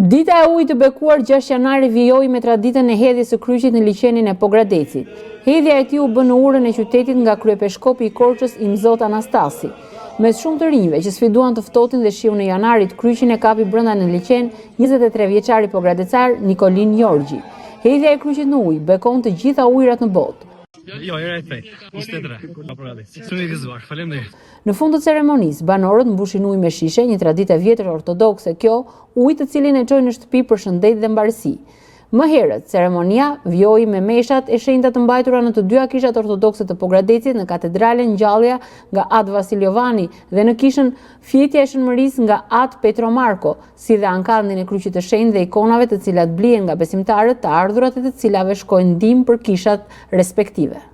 Dita e ujit të bekuar 6 janari vijoi me traditën e hedhjes së kryqit në liçenin e Pogradecit. Hedhja e tij u bë në urën e qytetit nga kryepeshkopi i Korçës Imzot Anastasi. Mes shumë të rinjve që sfiduan të ftohtin dhe shiun e janarit, kryqin e kapi brenda në liçen 23 vjeçari pogradecar Nikolin Jorgji. Hedhja e kryqit në ujë bekon të gjitha ujërat në botë. Jo, era e thej, 23. Shumë i gëzuar, faleminderit. Në fund të ceremonisë, banorët mbushin ujë me shishe, një traditë e vjetër ortodokse kjo, ujë të cilin e çojnë në shtëpi për shëndet dhe mbarësi. Më herët, ceremonia vjoi me meshat e shenjta të mbajtura në të dyja kishat ortodokse të Pogradecit, në katedralen Ngjallja nga At Vasiljovani dhe në kishën Fjetja e Shënmërisë nga At Petro Marko, si dhe ankandin e kryqit të shenjtë dhe ikonave të cilat blihen nga besimtarët, të ardhurat e të cilave shkojnë ndihmë për kishat respektive.